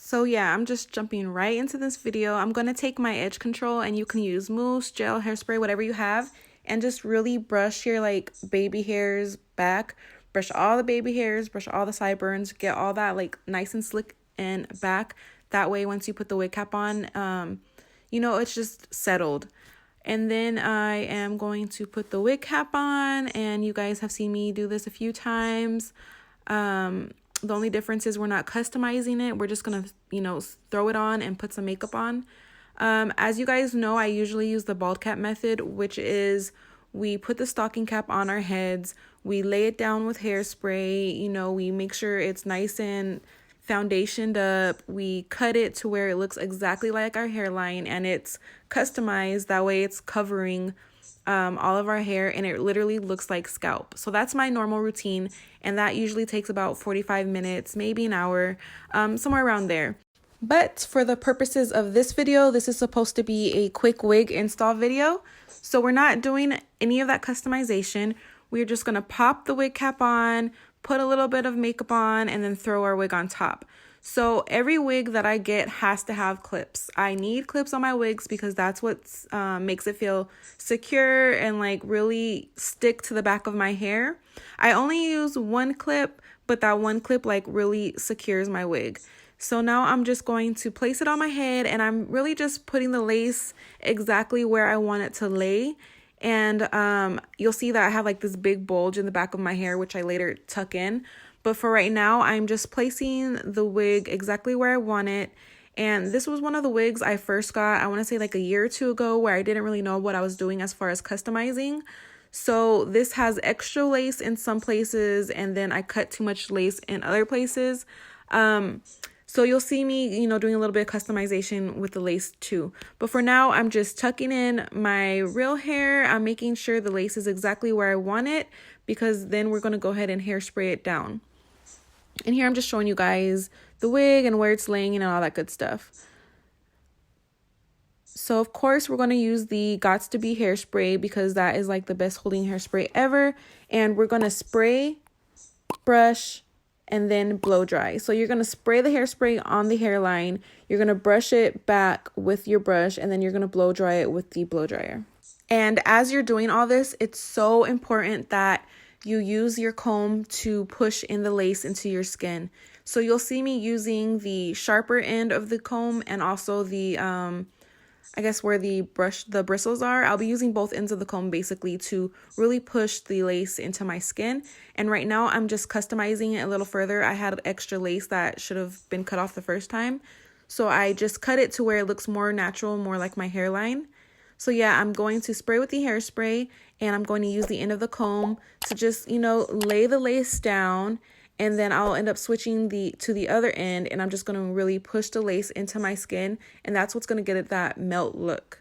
So yeah, I'm just jumping right into this video. I'm going to take my edge control, and you can use mousse, gel, hairspray, whatever you have, and just really brush your like baby hairs back. Brush all the baby hairs, brush all the sideburns, get all that like nice and slick and back. That way once you put the wig cap on, you know, it's just settled. And then I am going to put the wig cap on, and you guys have seen me do this a few times. The only difference is we're not customizing it. We're just gonna, you know, throw it on and put some makeup on. As you guys know, I usually use the bald cap method, which is we put the stocking cap on our heads, we lay it down with hairspray, you know, we make sure it's nice and foundationed up, we cut it to where it looks exactly like our hairline, and it's customized. That way it's covering all of our hair, and it literally looks like scalp. So that's my normal routine, and that usually takes about 45 minutes, maybe an hour, somewhere around there. But for the purposes of this video, this is supposed to be a quick wig install video. So we're not doing any of that customization. We're just gonna pop the wig cap on, put a little bit of makeup on, and then throw our wig on top. So every wig that I get has to have clips. I need clips on my wigs because that's what makes it feel secure and like really stick to the back of my hair. I only use one clip, but that one clip like really secures my wig. So now I'm just going to place it on my head, and I'm really just putting the lace exactly where I want it to lay. And you'll see that I have like this big bulge in the back of my hair, which I later tuck in. But for right now, I'm just placing the wig exactly where I want it. And this was one of the wigs I first got, I want to say like a year or two ago, where I didn't really know what I was doing as far as customizing. So this has extra lace in some places, and then I cut too much lace in other places. So you'll see me, you know, doing a little bit of customization with the lace too. But for now, I'm just tucking in my real hair. I'm making sure the lace is exactly where I want it, because then we're going to go ahead and hairspray it down. And here I'm just showing you guys the wig and where it's laying and all that good stuff. So of course we're going to use the Gots to Be hairspray, because that is like the best holding hairspray ever. And we're going to spray, brush, and then blow dry. So you're going to spray the hairspray on the hairline. You're going to brush it back with your brush, and then you're going to blow dry it with the blow dryer. And as you're doing all this, it's so important that you use your comb to push in the lace into your skin. So you'll see me using the sharper end of the comb, and also the I guess where the bristles are. I'll be using both ends of the comb basically to really push the lace into my skin. And right now I'm just customizing it a little further. I had extra lace that should have been cut off the first time, so I just cut it to where it looks more natural, more like my hairline. So yeah, I'm going to spray with the hairspray, and I'm going to use the end of the comb to just, you know, lay the lace down, and then I'll end up switching to the other end, and I'm just going to really push the lace into my skin, and that's what's going to get it that melt look.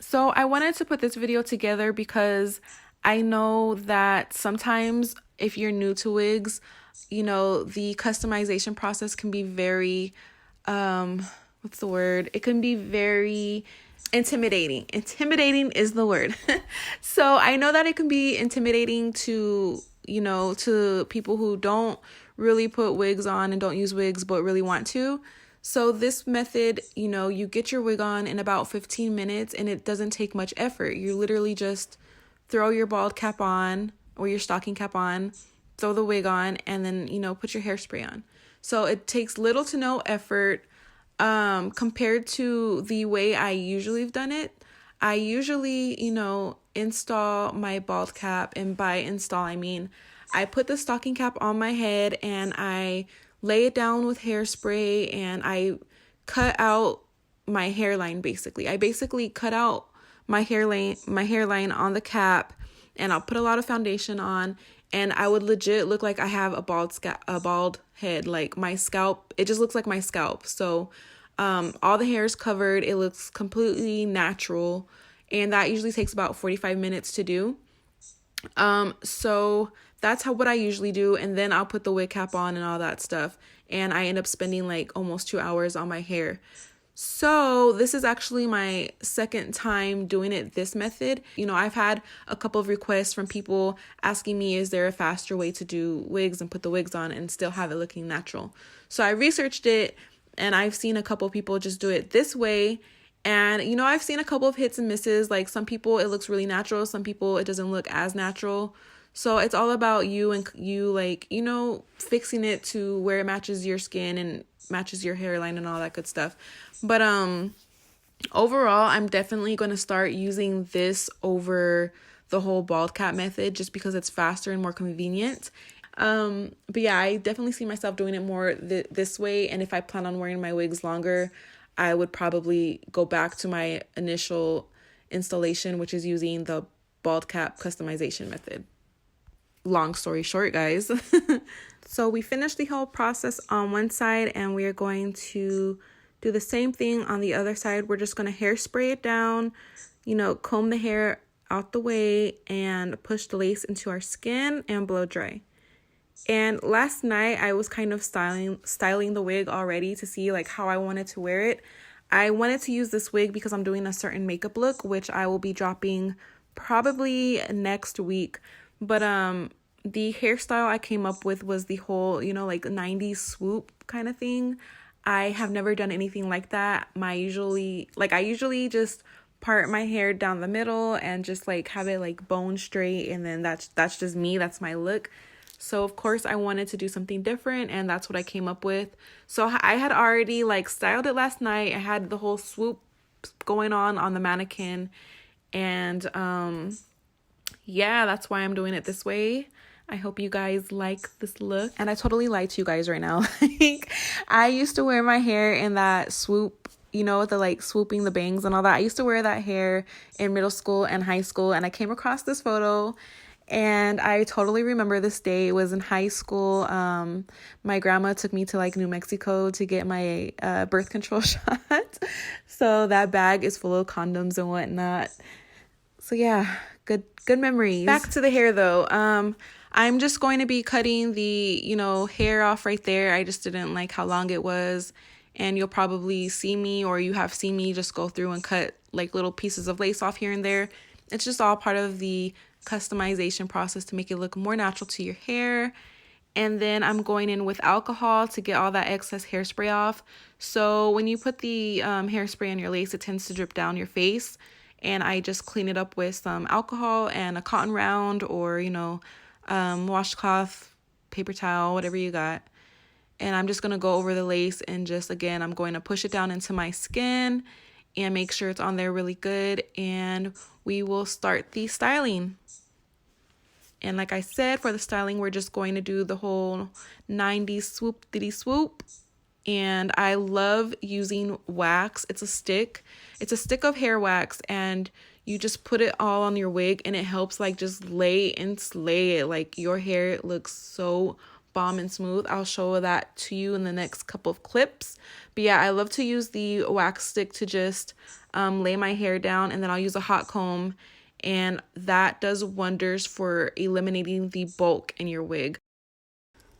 So I wanted to put this video together because I know that sometimes if you're new to wigs, you know, the customization process can be very, what's the word? It can be very intimidating. Intimidating is the word. So I know that it can be intimidating to, you know, to people who don't really put wigs on and don't use wigs but really want to. So this method, you know, you get your wig on in about 15 minutes, and it doesn't take much effort. You literally just throw your bald cap on or your stocking cap on, throw the wig on, and then, you know, put your hairspray on. So it takes little to no effort. Compared to the way I usually have done it. I usually, you know, install my bald cap, and by install I mean I put the stocking cap on my head, and I lay it down with hairspray, and I cut out my hairline basically. I basically cut out my hairline on the cap, and I'll put a lot of foundation on, and I would legit look like I have a bald head. Like my scalp, it just looks like my scalp. So all the hair is covered. It looks completely natural, and that usually takes about 45 minutes to do. So that's what I usually do, and then I'll put the wig cap on and all that stuff, and I end up spending like almost 2 hours on my hair. So this is actually my second time doing it this method. You know, I've had a couple of requests from people asking me, is there a faster way to do wigs and put the wigs on and still have it looking natural? So I researched it, And I've seen a couple people just do it this way. And, you know, I've seen a couple of hits and misses. Like some people, it looks really natural. Some people, it doesn't look as natural. So it's all about you and you, like, you know, fixing it to where it matches your skin and matches your hairline and all that good stuff. But overall, I'm definitely going to start using this over the whole bald cap method just because it's faster and more convenient. But yeah, I definitely see myself doing it more this way. And if I plan on wearing my wigs longer, I would probably go back to my initial installation, which is using the bald cap customization method. Long story short, guys. So we finished the whole process on one side and we are going to do the same thing on the other side. We're just going to hairspray it down, you know, comb the hair out the way and push the lace into our skin and blow dry. And last night I was kind of styling the wig already to see like how I wanted to wear it. I wanted to use this wig because I'm doing a certain makeup look, which I will be dropping probably next week. But the hairstyle I came up with was the whole, you know, like 90s swoop kind of thing. I have never done anything like that. I usually just part my hair down the middle and just like have it like bone straight, and then that's just me. That's my look. So of course I wanted to do something different, and that's what I came up with. So I had already like styled it last night. I had the whole swoop going on the mannequin, and yeah, that's why I'm doing it this way. I hope you guys like this look. And I totally lied to you guys right now. Like, I used to wear my hair in that swoop, you know, the like swooping the bangs and all that. I used to wear that hair in middle school and high school, and I came across this photo and I totally remember this day. It was in high school. My grandma took me to like New Mexico to get my birth control shot. So that bag is full of condoms and whatnot. So yeah, good memories. Back to the hair though. I'm just going to be cutting the, you know, hair off right there. I just didn't like how long it was. And you'll probably see me, or you have seen me just go through and cut like little pieces of lace off here and there. It's just all part of the customization process to make it look more natural to your hair. And then I'm going in with alcohol to get all that excess hairspray off. So when you put the hairspray on your lace, it tends to drip down your face. And I just clean it up with some alcohol and a cotton round, or, you know, washcloth, paper towel, whatever you got. And I'm just going to go over the lace and just, again, I'm going to push it down into my skin and make sure it's on there really good. And we will start the styling. And like I said, for the styling, we're just going to do the whole 90s swoop diddy swoop. And I love using wax. It's a stick of hair wax, and you just put it all on your wig, and it helps like just lay and slay it. Like your hair looks so bomb and smooth. I'll show that to you in the next couple of clips. But yeah, I love to use the wax stick to just lay my hair down, and then I'll use a hot comb, and that does wonders for eliminating the bulk in your wig.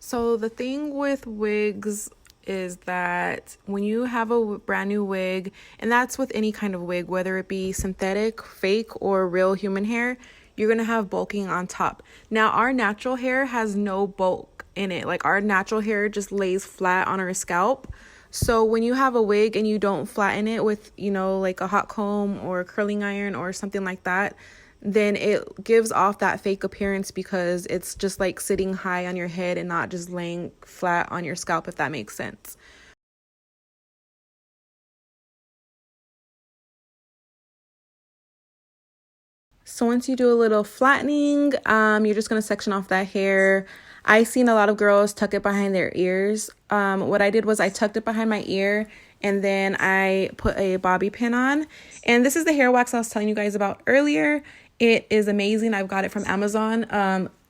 So the thing with wigs is that when you have a brand new wig, and that's with any kind of wig, whether it be synthetic, fake, or real human hair, you're gonna have bulking on top. Now, our natural hair has no bulk in it. Like, our natural hair just lays flat on our scalp. So when you have a wig and you don't flatten it with, you know, like a hot comb or a curling iron or something like that, then it gives off that fake appearance because it's just like sitting high on your head and not just laying flat on your scalp, if that makes sense. So once you do a little flattening, you're just going to section off that hair. I've seen a lot of girls tuck it behind their ears. What I did was I tucked it behind my ear, and then I put a bobby pin on. And this is the hair wax I was telling you guys about earlier. It is amazing. I've got it from Amazon.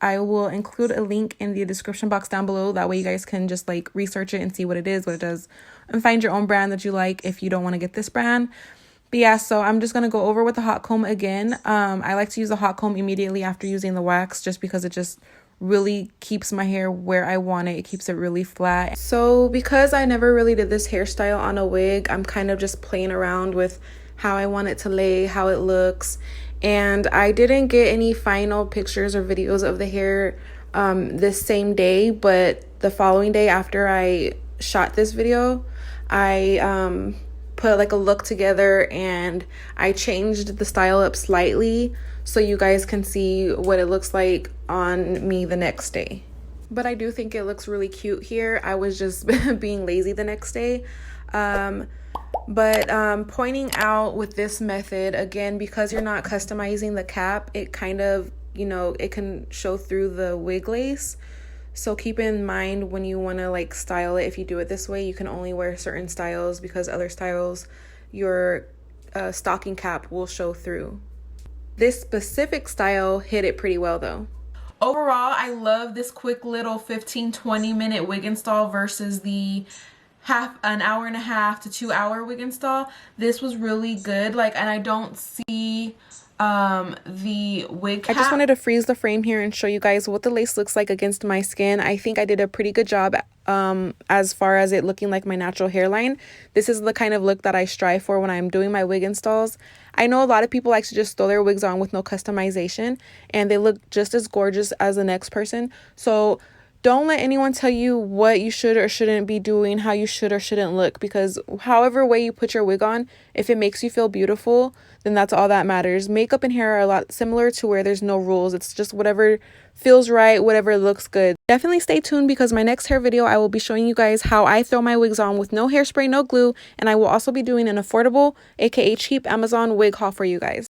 I will include a link in the description box down below. That way you guys can just like research it and see what it is, what it does, and find your own brand that you like if you don't want to get this brand. But yeah, so I'm just going to go over with the hot comb again. I like to use the hot comb immediately after using the wax just because it just really keeps my hair where I want it. It keeps it really flat. So because I never really did this hairstyle on a wig, I'm kind of just playing around with how I want it to lay, how it looks. And I didn't get any final pictures or videos of the hair this same day, but the following day after I shot this video, I put like a look together, and I changed the style up slightly so you guys can see what it looks like on me the next day. But I do think it looks really cute here. I was just being lazy the next day. But pointing out with this method, again, because you're not customizing the cap, it kind of, you know, it can show through the wig lace. So keep in mind when you want to like style it, if you do it this way, you can only wear certain styles, because other styles, your stocking cap will show through. This specific style hit it pretty well though. Overall, I love this quick little 15-20 minute wig install versus the an hour and a half to 2 hour wig install. This was really good. Like, and I don't see the wig cap. I just wanted to freeze the frame here and show you guys what the lace looks like against my skin. I think I did a pretty good job as far as it looking like my natural hairline. This is the kind of look that I strive for when I'm doing my wig installs. I know a lot of people like to just throw their wigs on with no customization, and they look just as gorgeous as the next person. So don't let anyone tell you what you should or shouldn't be doing, how you should or shouldn't look, because however way you put your wig on, if it makes you feel beautiful, then that's all that matters. Makeup and hair are a lot similar to where there's no rules. It's just whatever feels right, whatever looks good. Definitely stay tuned, because my next hair video, I will be showing you guys how I throw my wigs on with no hairspray, no glue, and I will also be doing an affordable, aka cheap Amazon wig haul for you guys.